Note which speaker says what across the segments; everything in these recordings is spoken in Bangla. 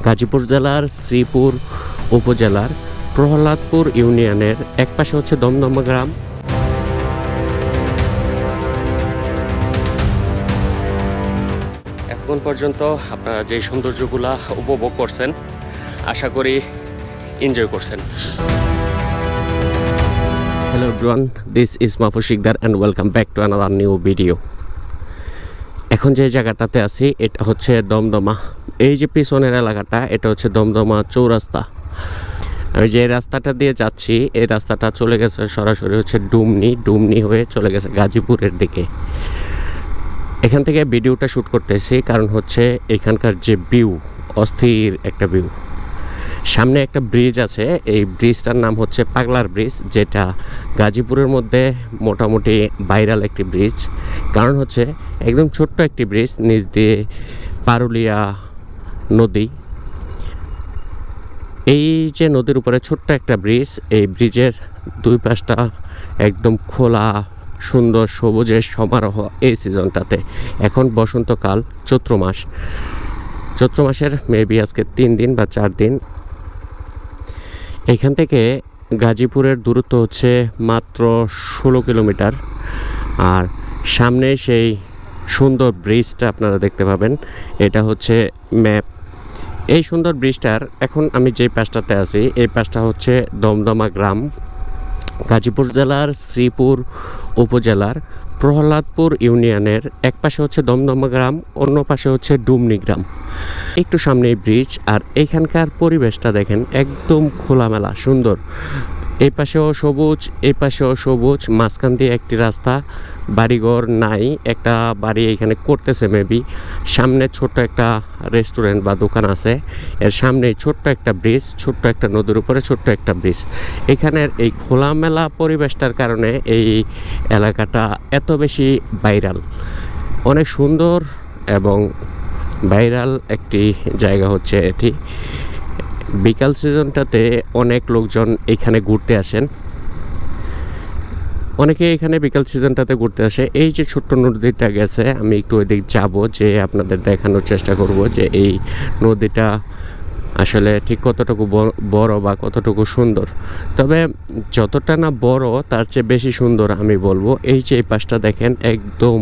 Speaker 1: গাজীপুর জেলার শ্রীপুর উপজেলার প্রহ্লাদপুর ইউনিয়নের এক পাশে হচ্ছে দমদমা গ্রাম। এখন পর্যন্ত আপনারা যে সৌন্দর্যগুলা উপভোগ করছেন, আশা করি এনজয় করছেন। Hello everyone, this is Mahfuz Sikdar and welcome back to another new video. এখন যে জায়গাটাতে আছি এটা হচ্ছে দমদমা। এই যে পিছনের এলাকাটা এটা হচ্ছে দমদমা চৌরাস্তা। আমি যে রাস্তাটা দিয়ে যাচ্ছি এই রাস্তাটা চলে গেছে সরাসরি হচ্ছে ডুমনি হয়ে চলে গেছে গাজীপুরের দিকে। এখান থেকে ভিডিওটা শ্যুট করতেছি কারণ হচ্ছে এখানকার যে ভিউ, অস্থির একটা ভিউ। সামনে একটা ব্রিজ আছে, এই ব্রিজটার নাম হচ্ছে পাগলার ব্রিজ, যেটা গাজীপুরের মধ্যে মোটামুটি ভাইরাল একটি ব্রিজ। কারণ হচ্ছে একদম ছোট্ট একটি ব্রিজ, নিচ দিয়ে পারুলিয়া নদী। এই যে নদীর উপরে ছোট্ট একটা ব্রিজ, এই ব্রিজের দুই পাশটা একদম খোলা সুন্দর সবুজের সমারোহ এই সিজনটাতে। এখন বসন্তকাল, চৈত্র মাসের মেবি আজকে 3 দিন বা 4 দিন। এখান থেকে গাজীপুরের দূরত্ব হচ্ছে মাত্র 16 কিলোমিটার। আর সামনে সেই সুন্দর ব্রিজটা আপনারা দেখতে পাবেন, এটা হচ্ছে ম্যাপ। এই সুন্দর ব্রিজটার এখন আমি যে পাশটাতে আছি এই পাশটা হচ্ছে দমদমা গ্রাম। গাজীপুর জেলার শ্রীপুর উপজেলার প্রহ্লাদপুর ইউনিয়নের এক পাশে হচ্ছে দমদমা গ্রাম, অন্য পাশে হচ্ছে ডুমনি গ্রাম। একটু সামনেই ব্রিজ। আর এইখানকার পরিবেশটা দেখেন, একদম খোলামেলা সুন্দর। এই পাশেও সবুজ, এই পাশেও সবুজ, মাঝখান দিয়ে একটি রাস্তা। বাড়িঘর নাই, একটা বাড়ি এখানে করতেছে মেবি। সামনে ছোট্ট একটা রেস্টুরেন্ট বা দোকান আছে। এর সামনে ছোট্ট একটা ব্রিজ, ছোট্ট একটা নদীর উপরে ছোট্ট একটা ব্রিজ। এখানের এই খোলামেলা পরিবেশটার কারণে এই এলাকাটা এত বেশি ভাইরাল। অনেক সুন্দর এবং ভাইরাল একটি জায়গা হচ্ছে এটি। বিকাল সিজনটাতে অনেক লোকজন এখানে ঘুরতে আসেন। অনেকে এখানে বিকাল সিজনটাতে ঘুরতে আসে। এই যে ছোট্ট নদীটা গেছে, আমি একটু ওই দিক যাবো, যে আপনাদের দেখানোর চেষ্টা করব যে এই নদীটা আসলে ঠিক কতটুকু বড় বা কতটুকু সুন্দর। তবে যতটা না বড় তার চেয়ে বেশি সুন্দর আমি বলবো। এই যে এই পাশটা দেখেন, একদম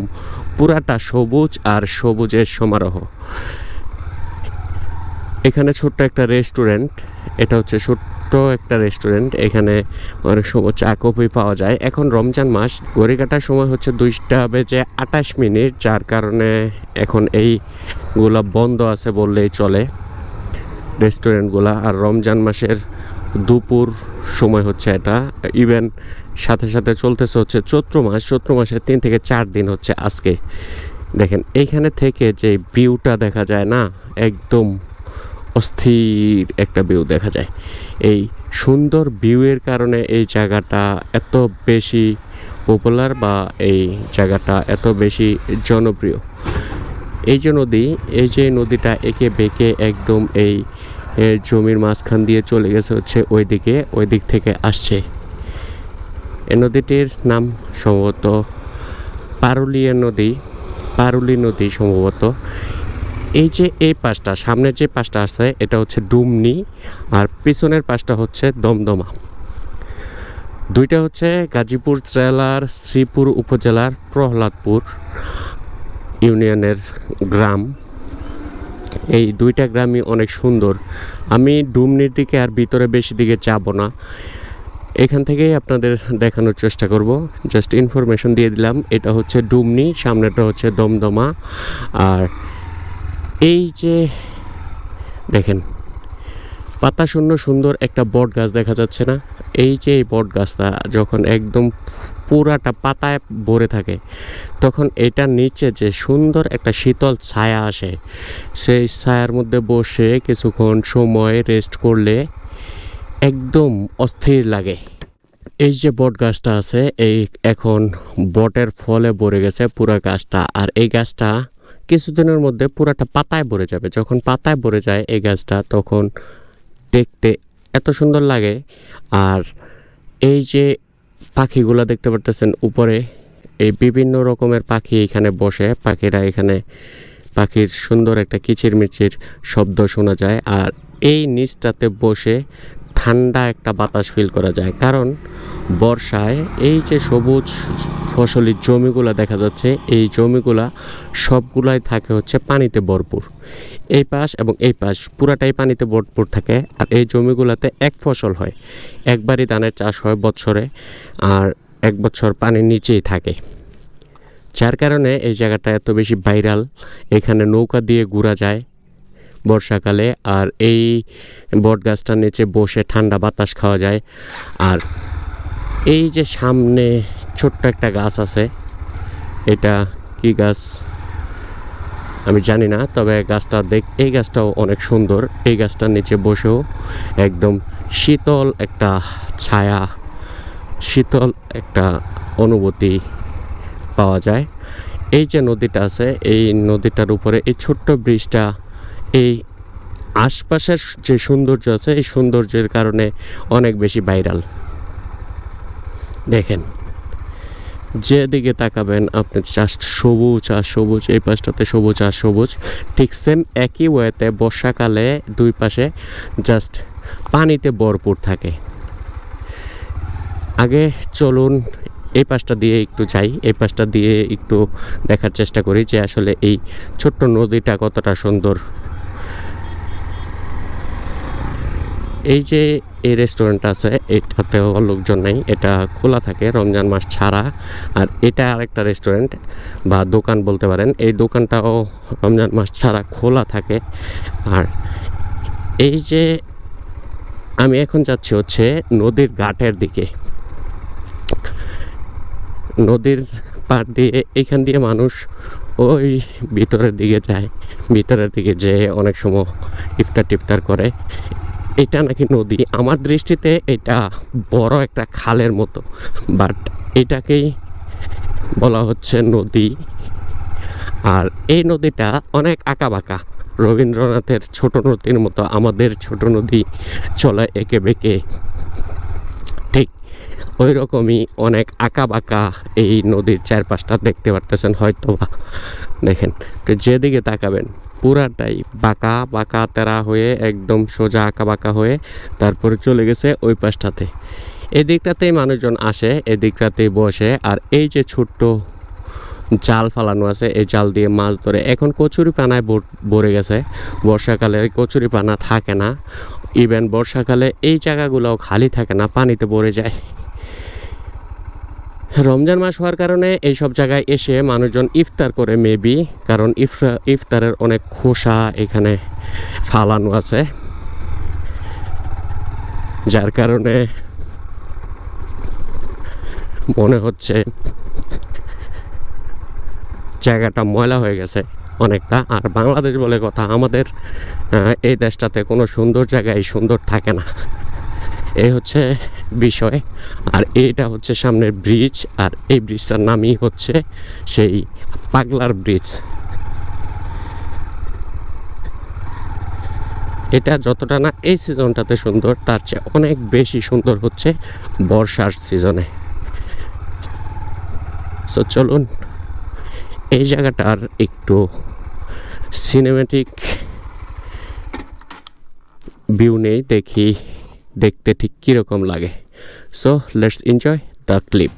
Speaker 1: পুরাটা সবুজ আর সবুজের সমারোহ। এখানে ছোট্ট একটা রেস্টুরেন্ট, এটা হচ্ছে ছোট্ট একটা রেস্টুরেন্ট। এখানে অনেক সময় চা কফি পাওয়া যায়। এখন রমজান মাস, ঘড়ি কাটার সময় হচ্ছে 2:28, যার কারণে এখন এইগুলা বন্ধ আছে বললেই চলে রেস্টুরেন্টগুলা। আর রমজান মাসের দুপুর সময় হচ্ছে এটা। ইভেন সাথে সাথে চলতেছে হচ্ছে চৈত্র মাসের 3 থেকে 4 দিন হচ্ছে আজকে। দেখেন এইখানে থেকে যে ভিউটা দেখা যায় না, একদম অস্থির একটা ভিউ দেখা যায়। এই সুন্দর ভিউয়ের কারণে এই জায়গাটা এত বেশি পপুলার বা এই জায়গাটা এত বেশি জনপ্রিয়। এই যে নদীটা এঁকে বেঁকে একদম এই জমির মাঝখান দিয়ে চলে গেছে হচ্ছে ওই দিক থেকে আসছে। এই নদীটির নাম সম্ভবত পারুলি নদী সম্ভবত। এই যে এই পাশটা, সামনের যে পাশটা আছে এটা হচ্ছে ডুমনি, আর পিছনের পাশটা হচ্ছে দমদমা। দুইটা হচ্ছে গাজীপুর জেলার শ্রীপুর উপজেলার প্রহ্লাদপুর ইউনিয়নের গ্রাম। এই দুইটা গ্রামই অনেক সুন্দর। আমি ডুমনির দিকে আর ভিতরে বেশি দিকে যাব না, এখান থেকেই আপনাদের দেখানোর চেষ্টা করব। জাস্ট ইনফরমেশন দিয়ে দিলাম। এটা হচ্ছে ডুমনি, সামনেটা হচ্ছে দমদমা। আর এই যে দেখেন, পাতা শূন্য সুন্দর একটা বট গাছ দেখা যাচ্ছে না? এই যে এই বট গাছটা যখন একদম পুরাটা পাতায় ভরে থাকে, তখন এটার নিচে যে সুন্দর একটা শীতল ছায়া আসে, সেই ছায়ার মধ্যে বসে কিছুক্ষণ সময় রেস্ট করলে একদম অস্থির লাগে। এই যে বট গাছটা আছে, এই এখন বটের ফলে ভরে গেছে পুরা গাছটা। আর এই গাছটা কিছুদিনের মধ্যে পুরাটা পাতায় ভরে যাবে। যখন পাতায় ভরে যায় এই গাছটা, তখন দেখতে এত সুন্দর লাগে। আর এই যে পাখিগুলো দেখতে পারতেছেন উপরে, এই বিভিন্ন রকমের পাখি এখানে বসে, পাখিরা এখানে পাখির সুন্দর একটা কিচিরমিচির শব্দ শোনা যায়। আর এই নিচটাতে বসে ঠান্ডা একটা বাতাস ফিল করা যায়, কারণ বর্ষায় এই যে সবুজ ফসলি জমিগুলা দেখা যাচ্ছে, এই জমিগুলা সবগুলাই থাকে হচ্ছে পানিতে ভরপুর। এই পাশ এবং এই পাশ পুরাটাই পানিতে ভরপুর থাকে। আর এই জমিগুলাতে এক ফসল হয়, একবারই ধানের চাষ হয় বছরে, আর এক বছর পানির নিচেই থাকে, যার কারণে এই জায়গাটা এত বেশি ভাইরাল। এখানে নৌকা দিয়ে ঘোরা যায় বর্ষাকালে, আর এই বট গাছটার নিচে বসে ঠান্ডা বাতাস খাওয়া যায়। আর এই যে সামনে ছোট্ট একটা গাছ আছে, এটা কি গাছ আমি জানি না, তবে গাছটা এই গাছটাও অনেক সুন্দর। এই গাছটার নিচে বসেও একদম শীতল একটা ছায়া, শীতল একটা অনুভূতি পাওয়া যায়। এই যে নদীটা আছে, এই নদীটার উপরে এই ছোট্ট ব্রিজটা, এই আশপাশের যে সৌন্দর্য আছে, এই সৌন্দর্যের কারণে অনেক বেশি ভাইরাল। দেখেন, যেদিকে তাকাবেন আপনি জাস্ট সবুজ আর সবুজ, এই পাশটাতে সবুজ আর সবুজ। ঠিক সেম একই ওয়েতে বর্ষাকালে দুই পাশে জাস্ট পানিতে ভরপুর থাকে। আগে চলুন এই পাশটা দিয়ে একটু যাই, এই পাশটা দিয়ে একটু দেখার চেষ্টা করি যে আসলে এই ছোট্ট নদীটা কতটা সুন্দর। এই যে এই রেস্টুরেন্ট আছে, এটাতেও লোকজন নাই, এটা খোলা থাকে রমজান মাস ছাড়া। আর এটা আরেকটা রেস্টুরেন্ট বা দোকান বলতে পারেন, এই দোকানটাও রমজান মাস ছাড়া খোলা থাকে। আর এই যে আমি এখন যাচ্ছি হচ্ছে নদীর ঘাটের দিকে। নদীর পাড় দিয়ে এইখান দিয়ে মানুষ ওই ভিতরের দিকে যায়, ভিতরের দিকে যেয়ে অনেক সময় ইফতার টিফতার করে। এটা নাকি নদী, আমার দৃষ্টিতে এটা বড় একটা খালের মতো, বাট এটাকেই বলা হচ্ছে নদী। আর এই নদীটা অনেক আঁকাবাঁকা, রবীন্দ্রনাথের ছোট নদীর মতো আমাদের ছোট নদী চলে এঁকে বেঁকে, ঠিক ওই রকমই অনেক আঁকাবাঁকা এই নদীর চারপাশটা দেখতে পারতেছেন হয়তো বা। দেখেন, যেদিকে তাকাবেন পুরাটাই বাঁকা বাঁকা তেরা হয়ে, একদম সোজা আঁকা বাঁকা হয়ে তারপরে চলে গেছে ওই পাশটাতে। এদিকটাতেই মানুষজন আসে, এদিকটাতেই বসে। আর এই যে ছোট্ট জাল ফালানো আছে, এই জাল দিয়ে মাছ ধরে। এখন কচুরি পানায় ভরে গেছে, বর্ষাকালে কচুরি পানা থাকে না। ইভেন বর্ষাকালে এই জায়গাগুলোও খালি থাকে না, পানিতে ভরে যায়। রমজান মাস হওয়ার কারণে এই সব জায়গায় এসে মানুষজন ইফতার করে মেবি, কারণ ইফতারের অনেক খোসা এখানে ফালানো আছে, যার কারণে মনে হচ্ছে জায়গাটা ময়লা হয়ে গেছে অনেকটা। আর বাংলাদেশ বলে কথা, আমাদের এই দেশটাতে কোনো সুন্দর জায়গায় সুন্দর থাকে না, এই হচ্ছে বিষয়। আর এইটা হচ্ছে সামনের ব্রিজ, আর এই ব্রিজটার নামই হচ্ছে সেই পাগলার ব্রিজ। এটা যতটা না এই সিজনটাতে সুন্দর, তার চেয়ে অনেক বেশি সুন্দর হচ্ছে বর্ষার সিজনে। সো চলুন এই জায়গাটার একটু সিনেমেটিক ভিউ নেই, দেখি দেখতে ঠিক কীরকম লাগে। So let's enjoy the clip.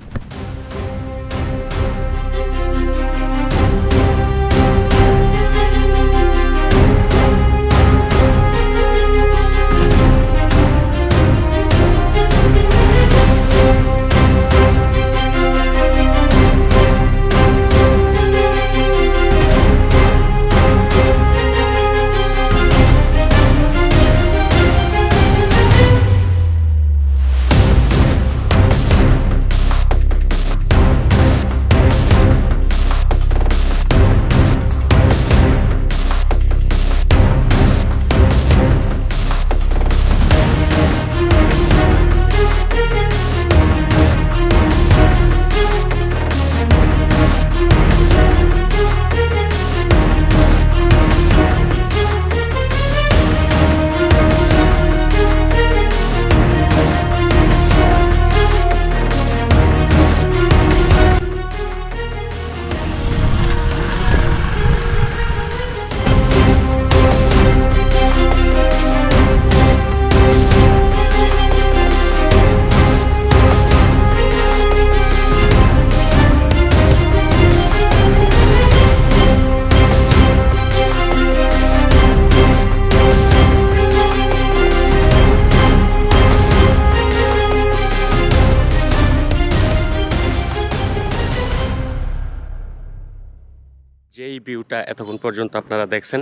Speaker 1: ভিউটা এতক্ষণ পর্যন্ত আপনারা দেখছেন,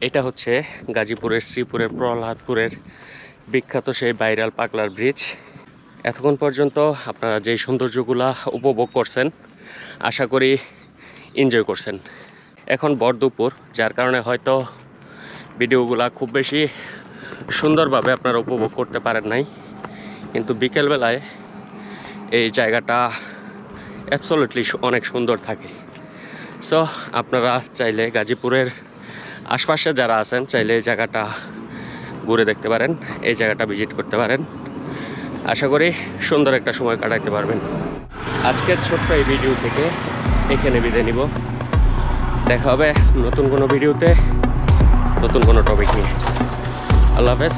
Speaker 1: এটা হচ্ছে গাজীপুরের শ্রীপুরের প্রহ্লাদপুরের বিখ্যাত সেই ভাইরাল পাগলার ব্রিজ। এতক্ষণ পর্যন্ত আপনারা যেই সৌন্দর্যগুলা উপভোগ করছেন, আশা করি এনজয় করছেন। এখন ভর দুপুর, যার কারণে হয়তো ভিডিওগুলা খুব বেশি সুন্দরভাবে আপনারা উপভোগ করতে পারেন নাই, কিন্তু বিকেলবেলায় এই জায়গাটা অ্যাবসলিউটলি অনেক সুন্দর থাকে। সো আপনারা চাইলে গাজীপুরের আশপাশে যারা আছেন চাইলে এই জায়গাটা ঘুরে দেখতে পারেন, এই জায়গাটা ভিজিট করতে পারেন। আশা করি সুন্দর একটা সময় কাটাইতে পারবেন। আজকের ছোট্ট এই ভিডিও থেকে এখানে বিদায় নিব। দেখা হবে নতুন কোনো ভিডিওতে, নতুন কোনো টপিক নিয়ে। আল্লাহ হাফেজ।